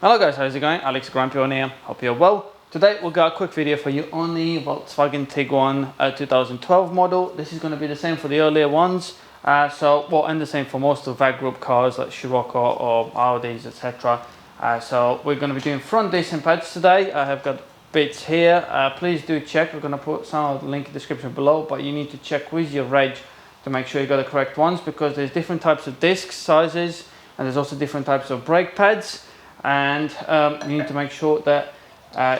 Hello guys, how's it going? AlexTheGrumpyOne here. Hope you're well. Today we've got a quick video for you on the Volkswagen Tiguan 2012 model. This is going to be the same for the earlier ones. And the same for most of the VW Group cars like Scirocco or Audis, etc. So we're going to be doing front disc pads today. I have got bits here. Please do check. We're going to put some of the link in the description below, but you need to check with your reg to make sure you got the correct ones, because there's different types of disc sizes and there's also different types of brake pads. And you need to make sure that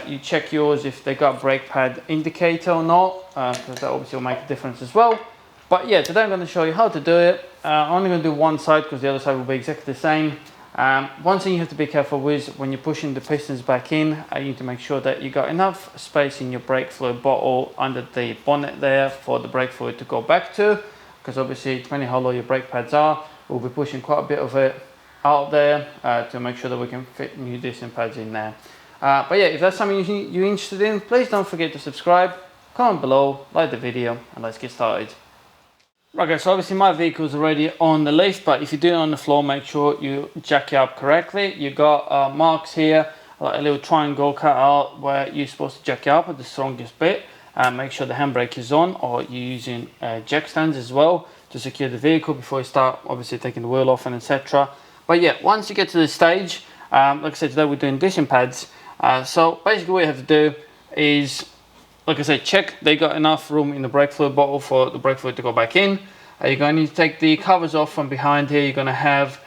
you check yours if they got brake pad indicator or not, because that obviously will make a difference as well. But yeah, today I'm going to show you how to do it. I'm only going to do one side because the other side will be exactly the same. One thing you have to be careful with when you're pushing the pistons back in, you need to make sure that you got enough space in your brake fluid bottle under the bonnet there for the brake fluid to go back to, because obviously depending how low your brake pads are, we'll be pushing quite a bit of it out there to make sure that we can fit new disc pads in there. But yeah, if that's something you're interested in, please don't forget to subscribe, comment below, like the video, and let's get started. Right guys, so obviously my vehicle is already on the lift, but if you do it on the floor, make sure you jack it up correctly. You got marks here, like a little triangle cut out where you're supposed to jack it up at the strongest bit. Make sure the handbrake is on, or you're using jack stands as well to secure the vehicle before you start obviously taking the wheel off and etc. But yeah, once you get to this stage, like I said, today we're doing disc pads. So basically what you have to do is, like I said, check they got enough room in the brake fluid bottle for the brake fluid to go back in. You're going to need to take the covers off from behind here. You're going to have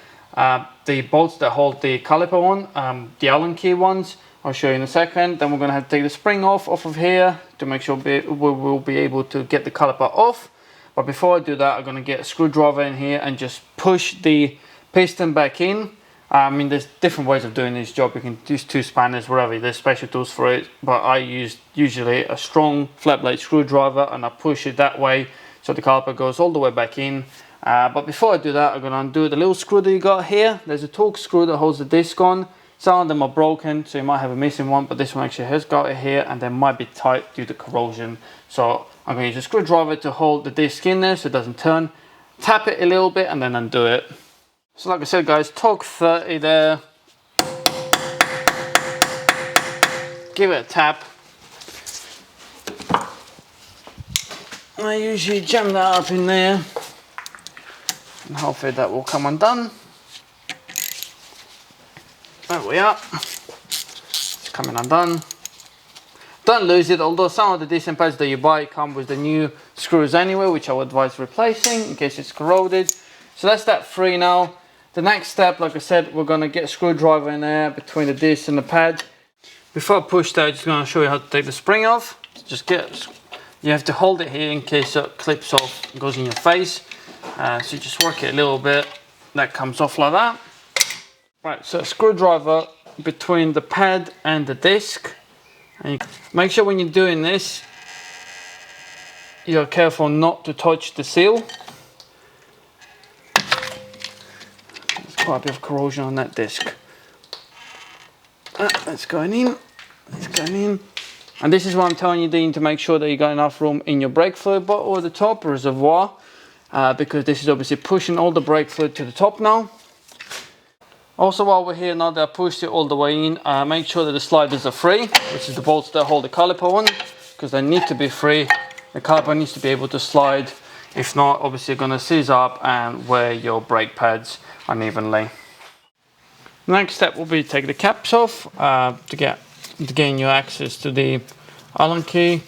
the bolts that hold the caliper on, the Allen key ones. I'll show you in a second. Then we're going to have to take the spring off of here to make sure we will be able to get the caliper off. But before I do that, I'm going to get a screwdriver in here and just push the piston back in. I mean, there's different ways of doing this job. You can use two spanners, whatever. There's special tools for it, but I use usually a strong flat blade screwdriver and I push it that way so the caliper goes all the way back in. But before I do that, I'm going to undo the little screw that you got here. There's a torx screw that holds the disc on. Some of them are broken, so you might have a missing one, but this one actually has got it here, and they might be tight due to corrosion. So I'm going to use a screwdriver to hold the disc in there so it doesn't turn. Tap it a little bit and then undo it. So like I said guys, torque 30 there. Give it a tap. I usually jam that up in there and hopefully that will come undone. There we are. It's coming undone. Don't lose it, although some of the disc pads that you buy come with the new screws anyway, which I would advise replacing in case it's corroded. So that's that free now. The next step, like I said, we're going to get a screwdriver in there between the disc and the pad. Before I push that, I'm just going to show you how to take the spring off. You have to hold it here in case it clips off and goes in your face. So you just work it a little bit, that comes off like that. Right, so a screwdriver between the pad and the disc. And make sure when you're doing this, you're careful not to touch the seal. Quite a bit of corrosion on that disc. That's going in. That's going in. And this is what I'm telling you, Dean, to make sure that you got enough room in your brake fluid bottle at the top, reservoir, because this is obviously pushing all the brake fluid to the top now. Also, while we're here, now that I pushed it all the way in, make sure that the sliders are free, which is the bolts that hold the caliper on, because they need to be free. The caliper needs to be able to slide. If not, obviously you're going to seize up and wear your brake pads unevenly. The next step will be to take the caps off to gain you access to the Allen key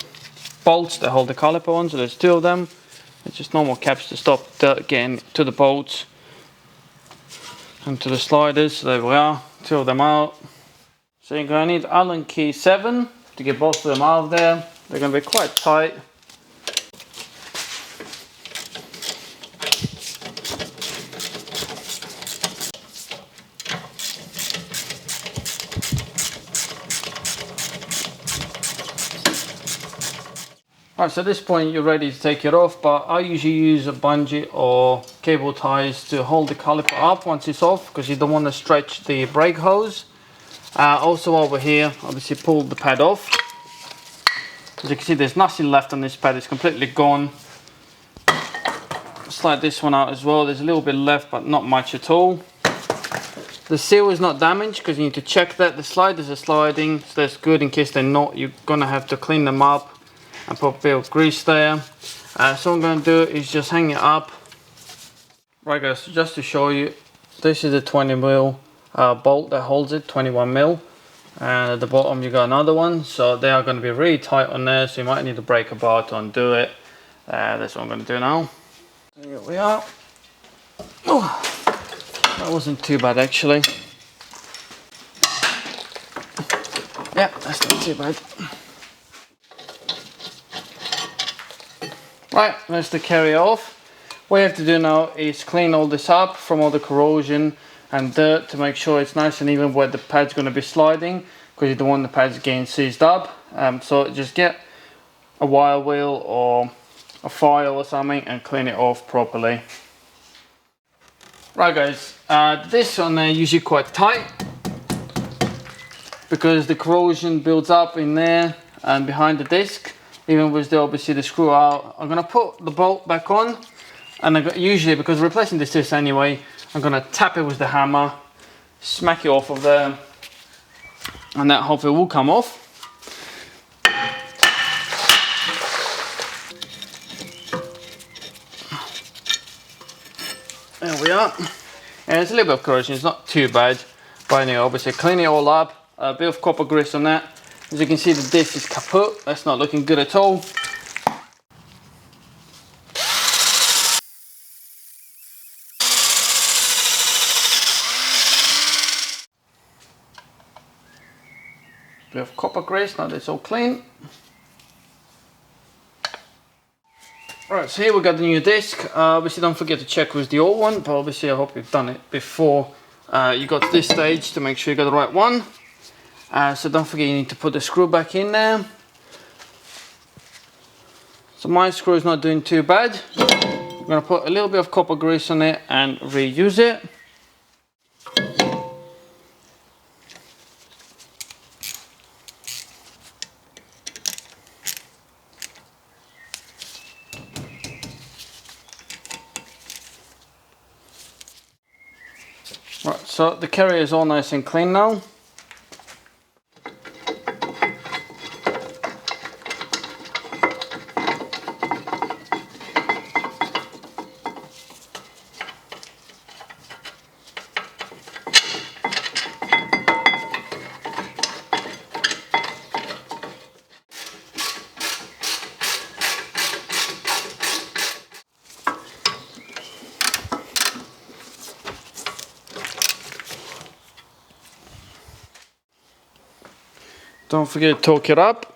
bolts that hold the caliper on. So there's two of them. It's just normal caps to stop dirt getting to the bolts and to the sliders. So there we are, two of them out. So you're going to need Allen key 7 to get both of them out of there. They're going to be quite tight. Alright, so at this point you're ready to take it off, but I usually use a bungee or cable ties to hold the caliper up once it's off, because you don't want to stretch the brake hose. Also over here, obviously pull the pad off. As you can see, there's nothing left on this pad, it's completely gone. Slide this one out as well, there's a little bit left but not much at all. The seal is not damaged because you need to check that. The sliders are sliding, so that's good. In case they're not, you're gonna have to clean them up and put a bit of grease there. So what I'm gonna do is just hang it up. Right guys, so just to show you, this is a 20mm bolt that holds it, 21mm. And at the bottom you got another one, so they are going to be really tight on there, so you might need to break a bar to undo it. That's what I'm going to do now. Here we are. Oh, that wasn't too bad actually. Yeah, that's not too bad. Right, that's the carrier off. What you have to do now is clean all this up from all the corrosion and dirt to make sure it's nice and even where the pad's going to be sliding, because you don't want the pads getting seized up. So just get a wire wheel or a file or something and clean it off properly. Right guys, this one there usually quite tight because the corrosion builds up in there and behind the disc, even with obviously the screw out. I'm going to put the bolt back on, and usually, because we're replacing this disc anyway, I'm going to tap it with the hammer, smack it off of there, and that hopefully will come off. There we are. And it's a little bit of corrosion, it's not too bad, but anyway, obviously clean it all up, a bit of copper grease on that. As you can see, the disc is kaput, that's not looking good at all. Bit of copper grease, now that's all clean. Right, so here we got the new disc. Obviously don't forget to check with the old one, but obviously I hope you've done it before you got to this stage to make sure you got the right one. So don't forget you need to put the screw back in there. So my screw is not doing too bad. I'm going to put a little bit of copper grease on it and reuse it. Right, so the carrier is all nice and clean now. Don't forget to torque it up.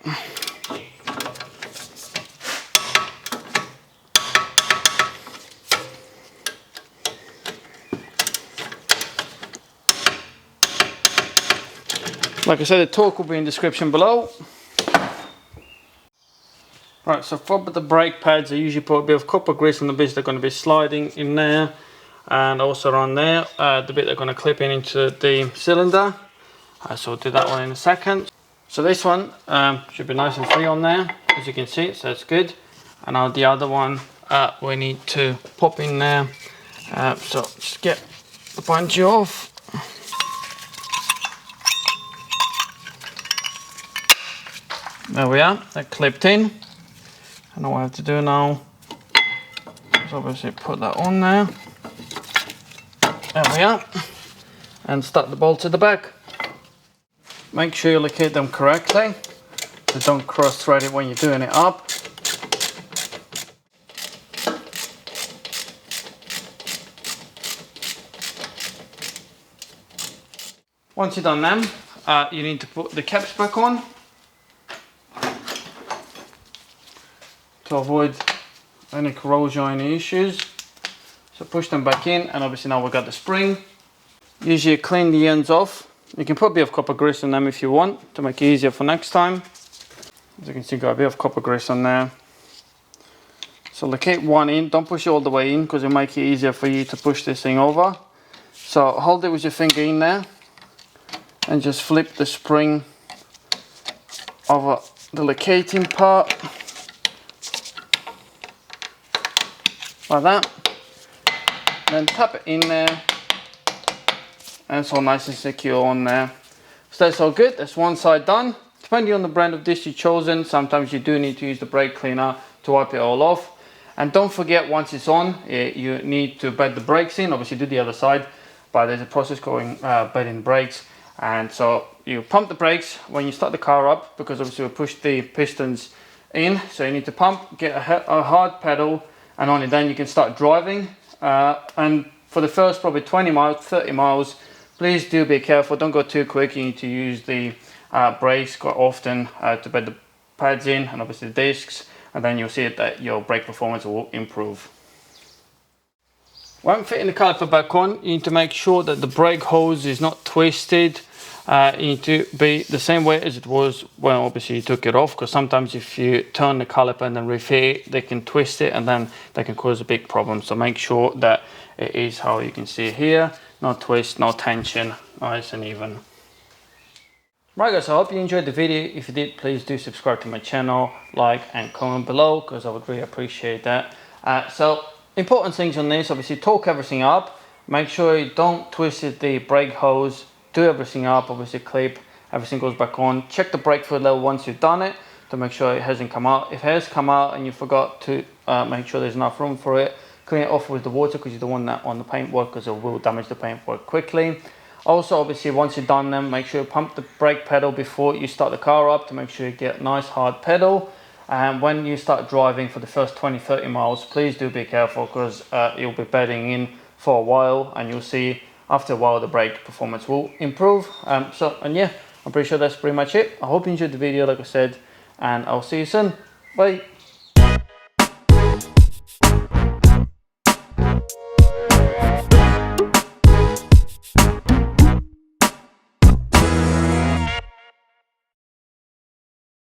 Like I said, the torque will be in the description below. Right, so for the brake pads, I usually put a bit of copper grease on the bits that are going to be sliding in there, and also around there, the bit they're going to clip in into the cylinder. So we'll do that one in a second. So this one should be nice and free on there, as you can see, so it's good. And now the other one we need to pop in there. So just get the bungee off. There we are, they're clipped in. And all I have to do now is obviously put that on there. There we are. And start the bolts at the back. Make sure you locate them correctly, so don't cross thread it when you're doing it up. Once you've done them, you need to put the caps back on to avoid any corrosion or any issues. So push them back in, and obviously now we've got the spring. Usually clean the ends off. You can put a bit of copper grease on them if you want, to make it easier for next time. As you can see, got a bit of copper grease on there. So locate one in, don't push it all the way in, because it'll make it easier for you to push this thing over. So hold it with your finger in there, and just flip the spring over the locating part, like that. Then tap it in there, and it's all nice and secure on there. So that's all good. That's one side done. Depending on the brand of disc you've chosen, sometimes you do need to use the brake cleaner to wipe it all off. And don't forget, once it's on, you need to bed the brakes in. Obviously do the other side, but there's a process going bedding brakes. And so you pump the brakes when you start the car up, because obviously we push the pistons in. So you need to pump, get a hard pedal, and only then you can start driving. And for the first probably 20 miles, 30 miles, please do be careful. Don't go too quick. You need to use the brakes quite often to bed the pads in, and obviously the discs, and then you'll see that your brake performance will improve. When fitting the caliper back on, you need to make sure that the brake hose is not twisted. You need to be the same way as it was when obviously you took it off, because sometimes if you turn the caliper and then refit it, they can twist it and then they can cause a big problem. So make sure that it is how you can see here, no twist, no tension, nice and even. Right guys, I hope you enjoyed the video. If you did, please do subscribe to my channel, like and comment below, because I would really appreciate that. So important things on this, obviously torque everything up. Make sure you don't twist the brake hose. Do everything up, obviously clip, everything goes back on. Check the brake fluid level once you've done it to make sure it hasn't come out. If it has come out and you forgot to make sure there's enough room for it, clean it off with the water, because you don't want that on the paintwork, because it will damage the paintwork quickly. Also, obviously, once you've done them, make sure you pump the brake pedal before you start the car up to make sure you get a nice hard pedal. And when you start driving for the first 20-30 miles, please do be careful, because you'll be bedding in for a while, and you'll see after a while the brake performance will improve. And yeah, I'm pretty sure that's pretty much it. I hope you enjoyed the video, like I said, and I'll see you soon. Bye.